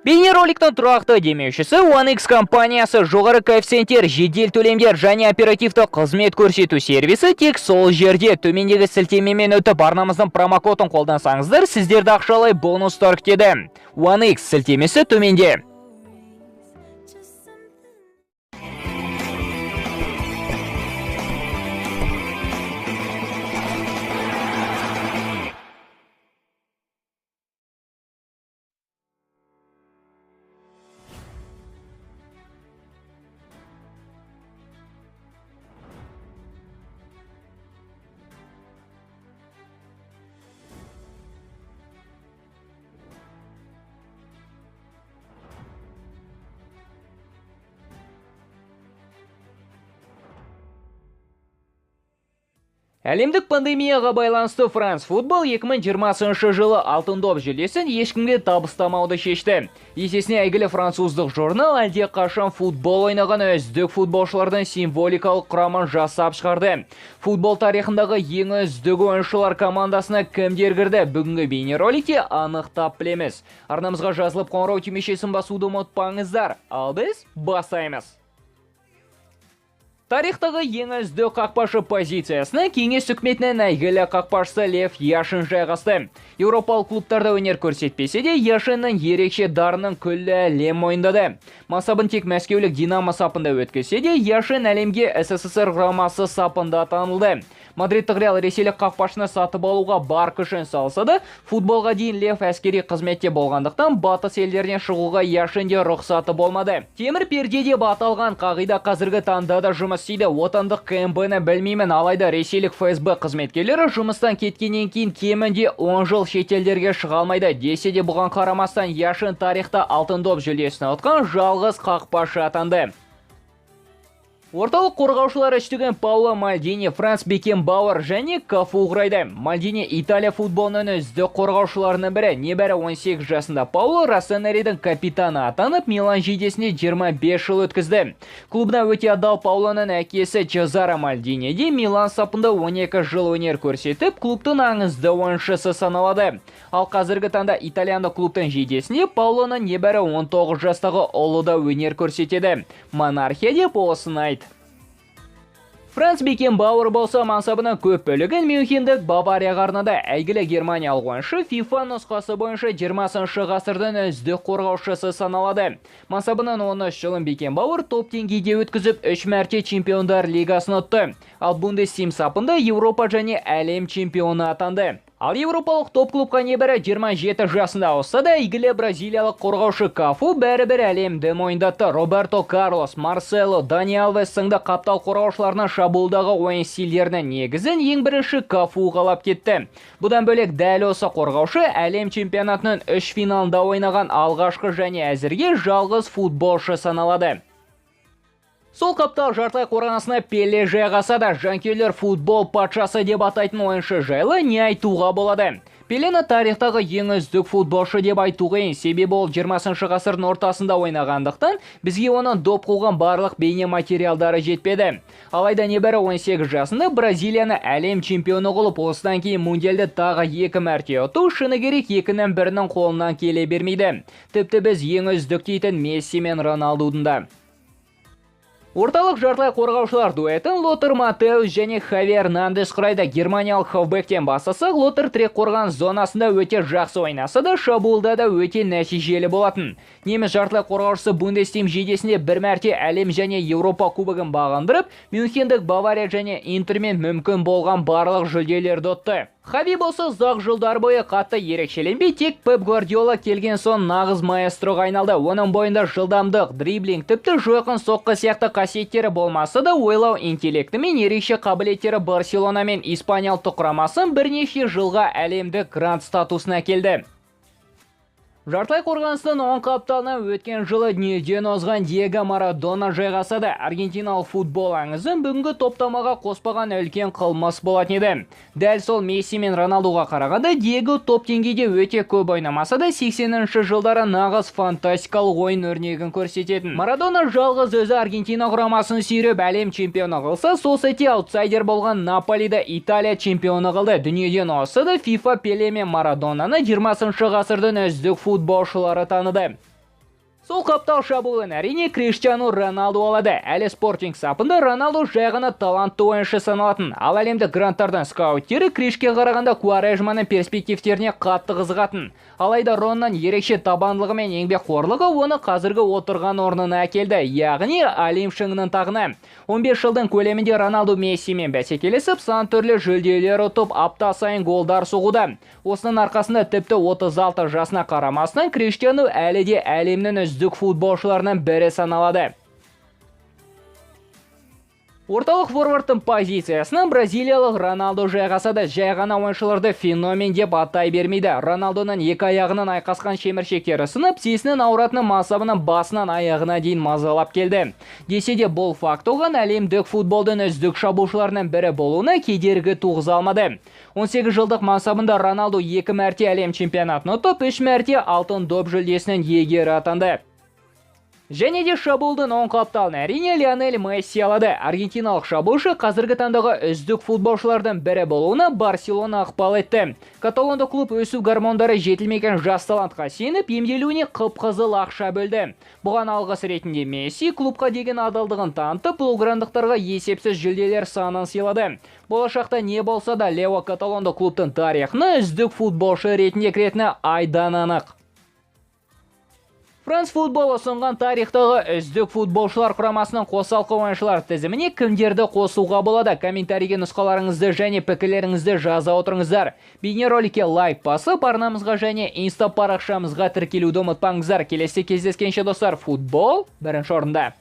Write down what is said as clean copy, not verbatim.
Бейнероликтің тұрақты демеушісі One X компаниясы жоғары коэффициенттер, жедел төлемдер және оперативті қызмет көрсету сервисі тек сол жерде. Төмендегі сілтемемен өтіп арнамыздың промокодын қолдансаңыздар, сіздерді ақшалай бонустар күтеді. One X сілтемесі төменде. Әлемдік пандемияға байланысты France Football 2020 жылы алтын доп жүлдесін ешкімге табыстамауды шешті. Есесіне әйгілі француздық журнал әлде қашан футбол ойнаған үздік футболшылардың символикалық құрамын жасап шығарды. Футбол тарихындағы ең үздік ойыншылар командасына кімдер кірді? Бүгінгі бейнероликте анықтап білеміз. Арнамызға жазылып қоңырау түймешесін басуды ұмытпаңыздар. Ал біз бастаймыз. Тарихтағы ең үздік қақпашы позициясына кеңес үкіметінің әйгілі қақпашысы Лев Яшин жайғасты. Еуропалық клубтарда өнер көрсетпесе де, Яшиннің ерекше дарынын күллі әлем мойындады. Мансабын тек мәскеулік Динамо сапында өткізсе де, Яшин әлемге СССР құрамасы сапында танылды. Мадридтік Реал ресейлік қақпашыны сатып алуға бар күшін салса да, футболға дейін Лев әскери қызметте болғандықтан батыс елдеріне шығуға Яшинде рұқсаты болмады. Темір перде деп аталған қағида қазіргі таңда да жұмыс істейді. Отандық КМБ-ні білмеймін, алайда ресейлік ФСБ қызметкерлері жұмыстан кеткеннен кейін кемінде 10 жыл шетелдерге шыға алмайды. Десе де бұған қарамастан Яшин тарихта алтын доп жүлдесін ұтқан жалғыз қақпашы атанды. Орталық қорғаушылар үштіген Пауло Мальдини, Франц Бекенбауэр және Кафу құрайды. Мальдини Италия футболының үздік қорғаушыларының бірі. Небәрі 18 жасында Пауло Рассенеридің капитаны атанып, Милан жейдесіне 25 жыл өткізді. Клубна өте адал Паулоның әкесі Чезаро Мальдини де Милан сапында 12 жыл өнер көрсетіп, клубтың аңызды ойыншысы саналады. Ал қазіргі таңда итальяндық клубтың жейдесіне Паулоның небәрі 19 жастағы ұлы да өнер көрсетеді. Монархия деп осын айт. Франц Бекенбауэр болса мансабының көп бөлігін Мюнхендік Баварияға арнады. Әйгілі германиялық ойыншы FIFA нұсқасы бойынша 20 ғасырдың үздік қорғаушысы саналады. Мансабының 13 жылын Бекенбауэр топ деңгейде өткізіп 3 мәрте чемпиондар лигасын ұтты. Ал Бундестим сапында Еуропа және әлем чемпионы атанды. Ал еуропалық топ клубқа небәрі 27 жасында ауысса да, әйгілі бразилиялық қорғаушы Кафу бәрі-бір әлемді мойындатты. Роберто Карлос, Марсело, Дани Алвес сынды қаптал қорғаушыларының шабуылдағы ойын стильдерінің негізін ең бірінші Кафу қалап кетті. Бұдан бөлек дәл осы қорғаушы әлем чемпионатының 3 финалында ойнаған алғашқы және әзірге жалғыз футболшы саналады. Сол қаптал жартылай қорғанысына Пеле жайғаса да, жанкүйерлер футбол патшасы деп атайтын ойыншы жайлы не айтуға болады? Пелені тарихтағы ең үздік футболшы деп айту қиын, себебі ол 20 ғасырдың ортасында ойнағандықтан, бізге оның доп қуған барлық бейне материалдары жетпеді. Алайда небәрі 18 жасында Бразилияны әлем чемпионы қылып, осыдан кейін мундиалды тағы 2 мәрте ұту шыны керек екінің бірінің қолынан келе бермейді. Тіпті біз ең үздік дейтін Месси мен Роналдудың да. Орталық жартылай қорғаушылар дуэтін Лотар Матеус және Хави Эрнандес құрайды. Германиялық хавбектен бастасақ, Лотар тірек қорған зонасында өте жақсы ойнаса да, шабуылда да өте нәтижелі болатын. Неміс жартылай қорғаушысы Бундестим жейдесінде 1 мәрте әлем және Еуропа кубогын бағындырып, Мюнхендік Бавария және Интермен мүмкін болған барлық жүлделерді ұтты. Хави болса ұзақ жылдар бойы қатты ерекшеленбей, тек Пеп Гвардиола келген соң нағыз маэстроға айналды. Оның бойында жылдамдық, дриблинг, тіпті жойқын соққы сияқты қасиеттері болмаса да, ойлау интеллекті мен ерекше қабілеттері Барселона мен Испаниялық құрамасын бірнеше жылға әлемдік гранд статусына келді. Жартылай қорғаныстың 10 қапталынан өткен жылы дүниеден озған Диего Марадона жайғасады. Аргентиналық футбол аңызын бүгінгі топтамаға қоспаған үлкен қылмыс болатын еді. Дәл сол Месси мен Роналдуға қарағанда Диего топ деңгейде өте көп ойнамаса да 80-ші жылдары нағыз фантастикалық ойын өрнегін көрсететін. Марадона жалғыз өзі Аргентина құрамасын сүйреп әлем чемпионы қылса, сол сәтте аутсайдер болған Наполида Италия чемпионы қылды. Дүниеден озса да FIFA Пеле мен Марадонаны 20-ші ғасырдың үздік футболшылары таныды. Сол қаптал шабуылын әрине Криштиану Роналду алады. Әлі спортинг сапында Роналду жай ғана талантты ойыншы саналатын. Ал әлемдік гранттардан скауттері Кришке қарағанда Куарежманың перспективтеріне қатты қызығатын. Алайда Роннан ерекше табандылығы мен еңбекқорлығы оны қазіргі отырған орнына әкелді, яғни әлем шыңының тағына. 15 жылдың көлемінде Роналду Мессимен бәсекелесіп, сан түрлі жүлделер ұтып, апта сайын голдар соғуда. Осының арқасында тіпті 36 жасына қарамасынан Криштиану әлі де әлемнің үздік футболшыларының бірі саналады. Орталық форвардтың позициясынан бразилиялық Роналду жайғасады. Жай ғана ойыншыларды феномен деп атай бермейді. Роналдоның екі аяғынан айқасқан шеміршектері сынып, тізесінің ауыратының масабының басынан аяғына дейін мазалап келді. Десе де бұл факт оған әлемдік футболдың үздік шабуылшыларының бірі болуына кедергі туғыза алмады. 18 жылдық мансабында Роналду 2 мәрте әлем чемпионатын ұтып, 3 мәрте алтын доп жүлдесінің иегері атанды. Және де шабуылдың оң қапталын әрине Лионель Месси алады. Аргентиналық шабуылшы қазіргі таңдағы үздік футболшылардың бірі болуына Барселона ықпал етті. Каталонды клуб өсу гормондары жетілмеген жас талантқа сеніп, емделуіне қып-қызыл ақша бөлді. Бұған алғыс ретінде Месси клубқа деген адалдығын танытып, белграндықтарға есепсіз жүлделер санын сыйлады. Болашақта не болса да Лео Каталонды клубтың тарихына үздік футболшы ретінде кіретіні айдан анық. Франс футбол ұсынған тарихтағы үздік футболшылар құрамасының қосалқы ойыншылар тізіміне кімдерді қосуға болады? Комментарийге нұсқаларыңызды және пікірлеріңізді жаза отырыңыздар. Бейнероликке лайк басып, арнамызға және инста парақшамызға тіркелуді ұмытпаңыздар. Келесі кездескенше достар, футбол бірінші орында.